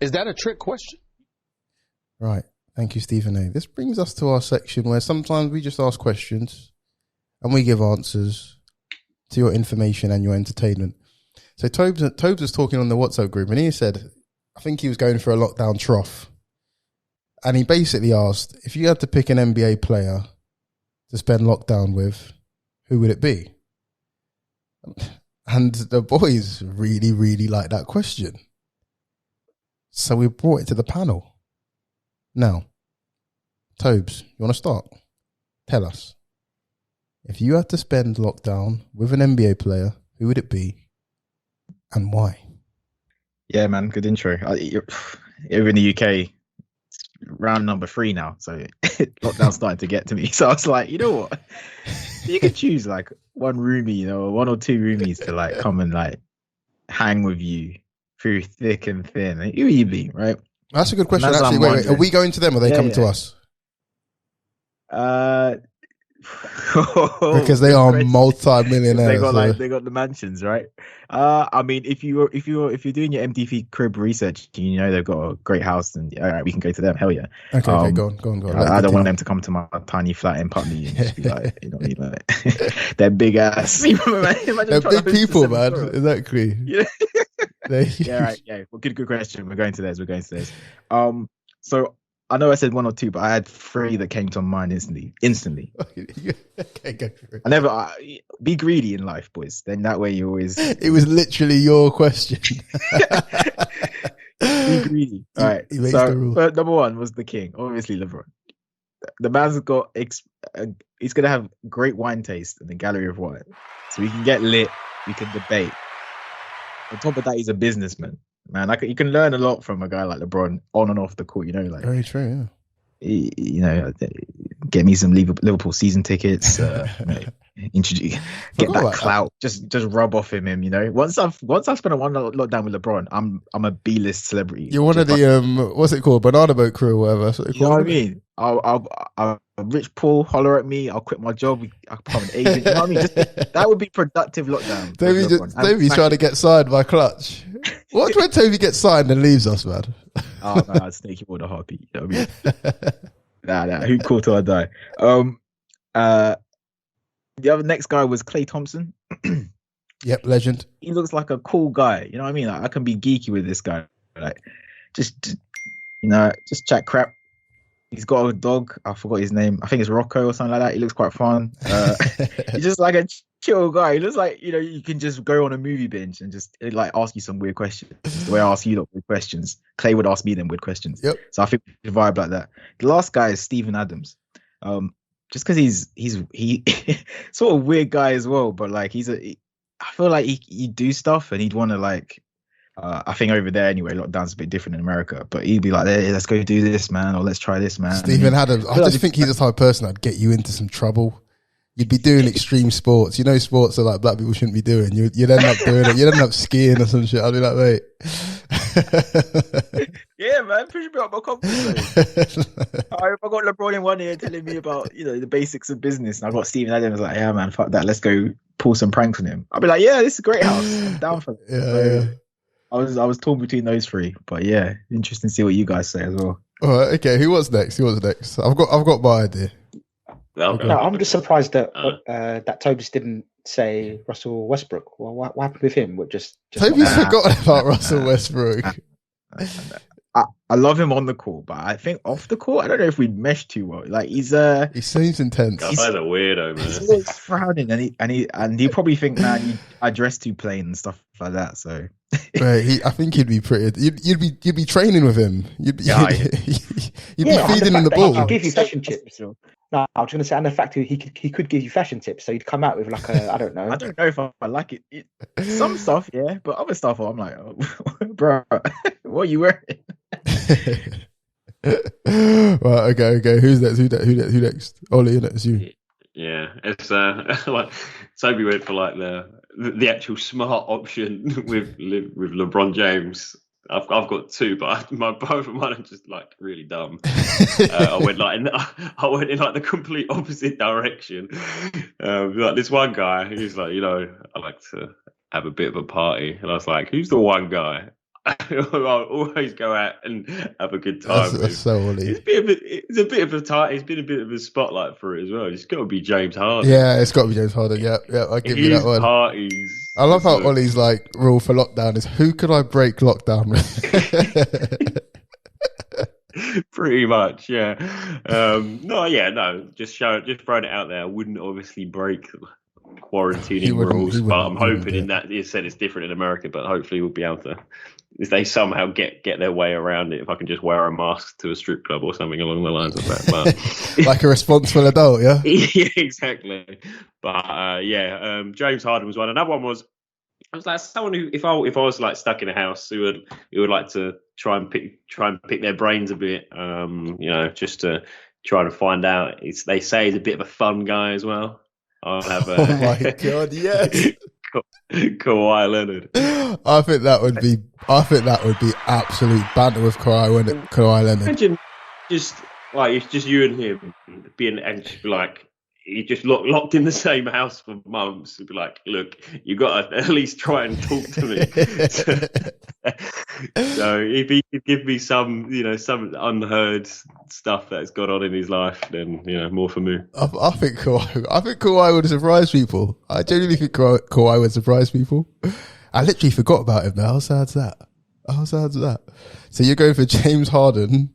Is that a trick question? Right. Thank you, Stephen A. This brings us to our section where sometimes we just ask questions and we give answers to your information and your entertainment. So Tobes was talking on the WhatsApp group and he said, I think he was going for a lockdown trough. And he basically asked, if you had to pick an NBA player to spend lockdown with, who would it be? And the boys really, really like that question. So we brought it to the panel. Now, Tobes, you want to start? Tell us. If you had to spend lockdown with an NBA player, who would it be and why? Yeah, man, good intro. You're in the UK, it's round number 3 now, so lockdown's starting to get to me. So I was like, you know what? You could choose like one roomie, or 1 or 2 roomies to like come and like hang with you through thick and thin. Who would you be, right? That's a good question. Actually, wait, are we going to them or are they coming to us? Because they are multi-millionaires. They got the mansions, right? I mean, if you're doing your MTV crib research, you know they've got a great house, and all right, we can go to them. Hell yeah. Okay, go on. I don't want them to come to my tiny flat in Putney and just be like, you know what I mean? Like, they're big ass. They're big people, man. Exactly. Yeah. Yeah, right. Yeah. Well, good question. We're going to theirs. So I know I said 1 or 2, but I had 3 that came to mind instantly. Okay, go for it. I never be greedy in life, boys. Then that way you always. It was literally your question. Be greedy. All right. So number 1 was the king, obviously LeBron. The man's got he's gonna have great wine taste in the gallery of wine, so we can get lit, we can debate. On top of that, he's a businessman. Man, you can learn a lot from a guy like LeBron on and off the court. You know, like very true. Yeah. Get me some Liverpool season tickets. Get that clout. Just rub off him. You know, once I've spent a one lockdown with LeBron, I'm a B-list celebrity. You're one of the what's it called, banana boat crew or whatever. You know what I mean? I'll rich Paul holler at me. I'll quit my job. I'll become an agent. You know what I mean? That would be productive lockdown. Toby's trying to get signed by Clutch. What when Toby gets signed and leaves us, man? Oh man, I'd snake him with a heartbeat. You know what I mean? Nah. Who called till I die? The other next guy was Klay Thompson. Yep, legend. He looks like a cool guy. You know what I mean? Like, I can be geeky with this guy. Like, just chat crap. He's got a dog. I forgot his name. I think it's Rocco or something like that. He looks quite fun. He's just like a chill guy. He looks like, you know, you can just go on a movie binge and just like ask you some weird questions. The way I ask you weird questions, Klay would ask me them weird questions. Yep. So I think we vibe like that. The last guy is Steven Adams. Just because he's sort of weird guy as well, but like I feel like he'd do stuff and he'd want to like. I think over there anyway, lockdown's a bit different in America, but he'd be like, hey, let's go do this, man, or let's try this, man. Steven Adams, I just think he's the type of person that'd get you into some trouble. You'd be doing extreme sports. You know, sports are like black people shouldn't be doing. You'd end up doing it. You'd end up skiing or some shit. I'd be like, mate. Yeah, man, push me up my confidence. If I got LeBron in one ear telling me about, you know, the basics of business, and I got Steven Adams like, yeah, man, fuck that. Let's go pull some pranks on him. I'd be like, yeah, this is a great house. I'm down for it. Yeah. I was torn between those 3, but yeah, interesting to see what you guys say as well. All right, okay. Who was next? I've got my idea. No, I'm just surprised that that Tobes didn't say Russell Westbrook. Well, what happened with him? Toby's forgotten about Russell Westbrook. I love him on the court, but I think off the court, I don't know if we'd mesh too well. Like he seems intense. He's a weirdo, man. He's frowning, and he probably think, man, I dress too plain and stuff like that. So, right, I think he'd be pretty. You'd be training with him. You'd be feeding him the ball. He could give you fashion tips. No, I was going to say, and the fact he could give you fashion tips, so he'd come out with like I don't know. I don't know if I like it. Some stuff, yeah, but other stuff, I'm like, oh, bro, what are you wearing? Right, okay. Who's next? Who next? Oli, it's you. Yeah, it's like Toby went for like the actual smart option with LeBron James. I've got 2, but both of mine are just like really dumb. I went in like the complete opposite direction. Like this one guy, he's like, you know, I like to have a bit of a party, and I was like, who's the one guy I'll always go out and have a good time. That's so Oli. It's a bit of a tight. It's been a bit of a spotlight for it as well. It's got to be James Harden. Yeah, it's got to be James Harden. Yeah, I give you that one. Parties. I love how Ollie's like rule for lockdown is who could I break lockdown with? Pretty much, yeah. No. Just throwing it out there. I wouldn't obviously break quarantining rules, but I'm hoping in that you said it's different in America, but hopefully we'll be able to, if they somehow get their way around it, if I can just wear a mask to a strip club or something along the lines of that. But, like a responsible adult, yeah? Yeah, exactly. But James Harden was one. Another one was, I was like someone who, if I was like stuck in a house, who would like to try and pick their brains a bit, just to try to find out. They say he's a bit of a fun guy as well. I'll have oh my god, yes. Kawhi Leonard. I think that would be absolute banter with Kawhi Leonard. Imagine just you and him being and just be like, you just locked in the same house for months. You'd be like, look, you got to at least try and talk to me. So if he could give me some unheard stuff that's gone on in his life, then more for me. I think Kawhi would surprise people. I genuinely think Kawhi would surprise people. I literally forgot about him now. How sad's that? So you're going for James Harden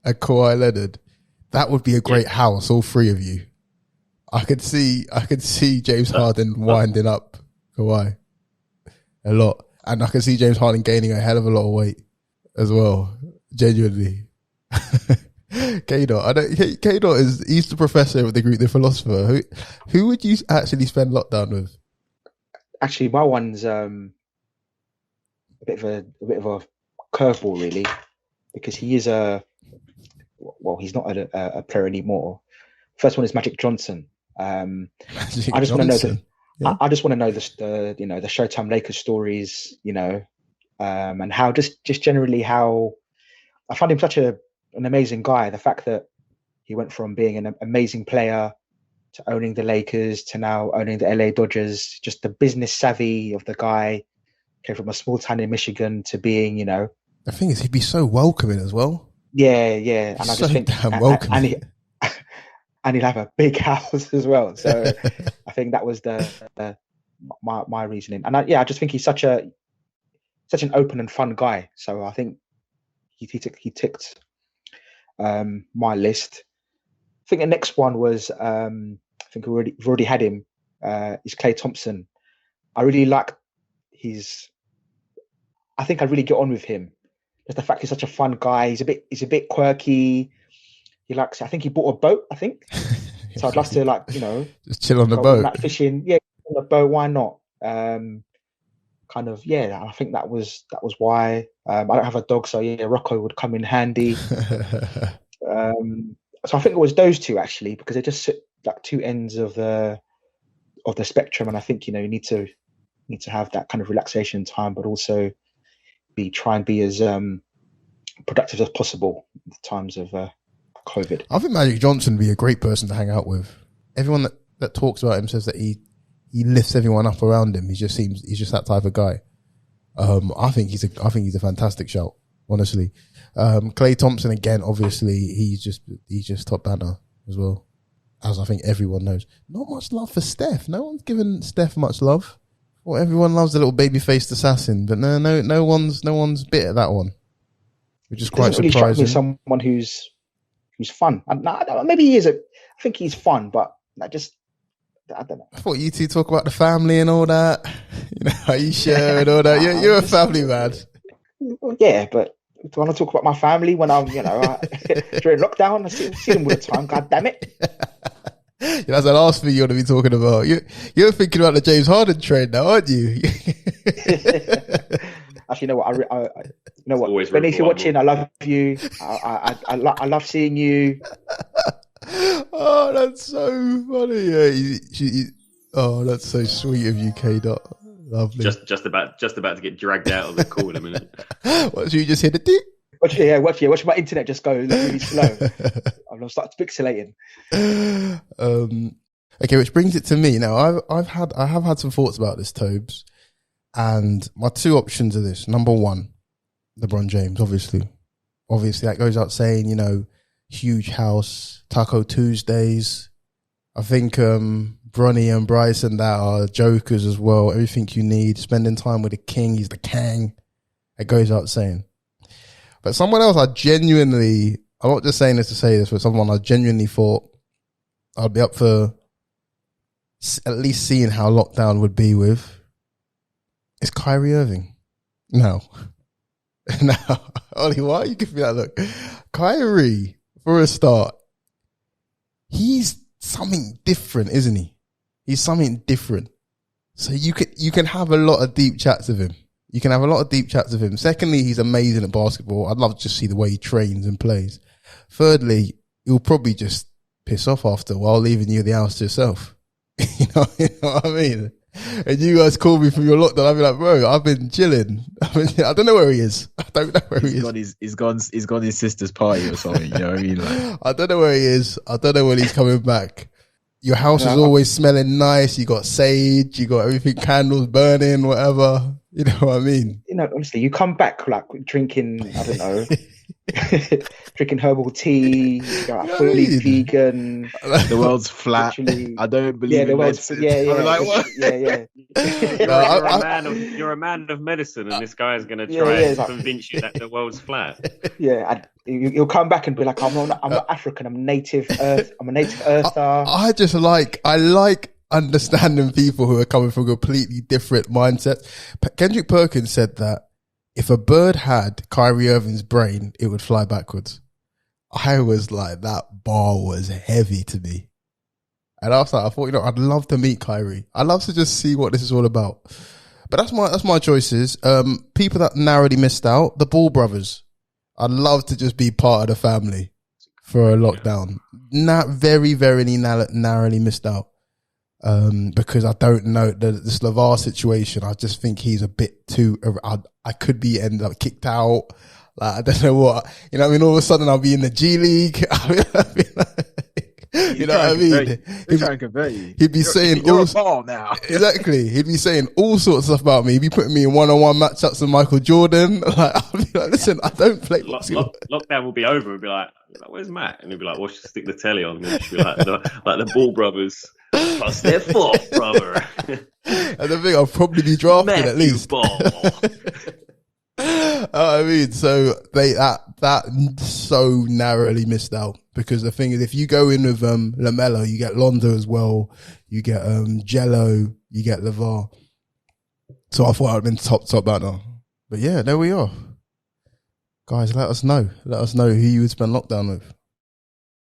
and Kawhi Leonard. That would be a great house, all three of you. I could see James Harden winding up Kawhi a lot. And I can see James Harden gaining a hell of a lot of weight as well. Genuinely. K.Dot. K.Dot he's the professor of the group, the philosopher. Who would you actually spend lockdown with? Actually, my one's a bit of a curveball, really, because he is he's not a player anymore. First one is Magic Johnson. I just want to know I just want to know the Showtime Lakers stories, and how just generally how I find him such an amazing guy. The fact that he went from being an amazing player to owning the Lakers to now owning the LA Dodgers, just the business savvy of the guy, came from a small town in Michigan to being, The thing is, he'd be so welcoming as well. Yeah. And I just think, damn welcoming. And he'll have a big house as well. So I think that was my reasoning. And I just think he's such an open and fun guy. So I think he ticked my list. I think the next one was I think we've already had him. Is Klay Thompson. I really like I think I really get on with him. Just the fact he's such a fun guy. He's a bit quirky. He likes. I think he bought a boat. I think. So I'd love to just chill on the boat, like fishing. Yeah, on the boat. Why not? I think that was why. I don't have a dog, so Rocco would come in handy. So I think it was those two actually, because they just sit like two ends of the spectrum, and I think you need to have that kind of relaxation time, but also try and be as productive as possible in times of COVID. I think Magic Johnson would be a great person to hang out with. Everyone that talks about him says that he lifts everyone up around him. He's just that type of guy. I think he's a fantastic shout, honestly. Klay Thompson again, obviously he's just top banner as well, as I think everyone knows. Not much love for Steph. No one's given Steph much love. Well, everyone loves the little baby-faced assassin, but no one's bit at that one, which is quite surprising. Really strike me someone who's fun. Maybe he is. I think he's fun, but I don't know. I thought you two talk about the family and all that. How you share and all that. You're a family man. Yeah, but do I want to talk about my family when I'm, during lockdown? I see them all the time. God damn it. That's the last thing you want to be talking about. You're thinking about the James Harden trade now, aren't you? Actually, you know what? Benny, if you're watching, I love you. I love seeing you. Oh, that's so funny. Yeah, that's so sweet of you, K.Dot. Lovely. Just about to get dragged out of the call in a minute. What? So you just hit the dip? Watch my internet just go really slow. I'm gonna start pixelating. Okay, which brings it to me now. I have had some thoughts about this, Tobes, and my two options are this. Number one, LeBron James, obviously. Obviously, that goes out saying, you know, huge house, Taco Tuesdays. I think Bronny and Bryce and that are jokers as well. Everything you need, spending time with the king. He's the Kang. It goes out saying. But someone else I'm not just saying this to say this, but someone I genuinely thought I'd be up for at least seeing how lockdown would be with is Kyrie Irving. No. Oli, why are you giving me that look? Kyrie, for a start, he's something different, isn't he? He's something different. So you can have a lot of deep chats with him. Secondly, he's amazing at basketball. I'd love to just see the way he trains and plays. Thirdly, he'll probably just piss off after a while, leaving you the house to yourself. you know what I mean? And you guys call me from your lockdown. I'll be like, bro, I've been chilling. I don't know where he is. He's gone his sister's party or something. You know what I mean? Like, I don't know where he is. I don't know when he's coming back. Your house is always smelling nice. You got sage. You got everything, candles burning, whatever. You know what I mean? You know, honestly, you come back like drinking, I don't know, drinking herbal tea, fully vegan. The world's flat. I don't believe in medicine. I'm like, what? You're a man of medicine, and this guy's going to try and convince you that the world's flat. Yeah, you'll come back and be like, I'm not African. I'm a native earther. I like understanding people who are coming from completely different mindsets. Kendrick Perkins said that if a bird had Kyrie Irving's brain, it would fly backwards. I was like, that bar was heavy to me. And I was like, I thought, you know, I'd love to meet Kyrie. I'd love to just see what this is all about. But that's my choices. People that narrowly missed out, the Ball brothers. I'd love to just be part of the family for a lockdown. Not very, very narrowly missed out. Because I don't know the Slavar situation. I just think he's a bit too. I could be end up kicked out. Like, I don't know what. You know what I mean? All of a sudden I'll be in the G League. You know what I mean? He's trying to convert you. He'd be saying you're a ball now. Exactly. He'd be saying all sorts of stuff about me. He'd be putting me in one-on-one matchups with Michael Jordan. Like, I'll be like, listen, I don't play basketball. Lockdown will be over. We'll be like, where's Matt? And he'll be like, well, stick the telly on. And she'll be like the Ball brothers plus their fourth brother. And the thing, I'll probably be drafted Matthew at least. Ball. I mean, so that so narrowly missed out, because the thing is, if you go in with LaMelo, you get Londo as well, you get Jello, you get LeVar. So I thought I'd been top banner. But yeah, there we are. Guys, let us know who you would spend lockdown with.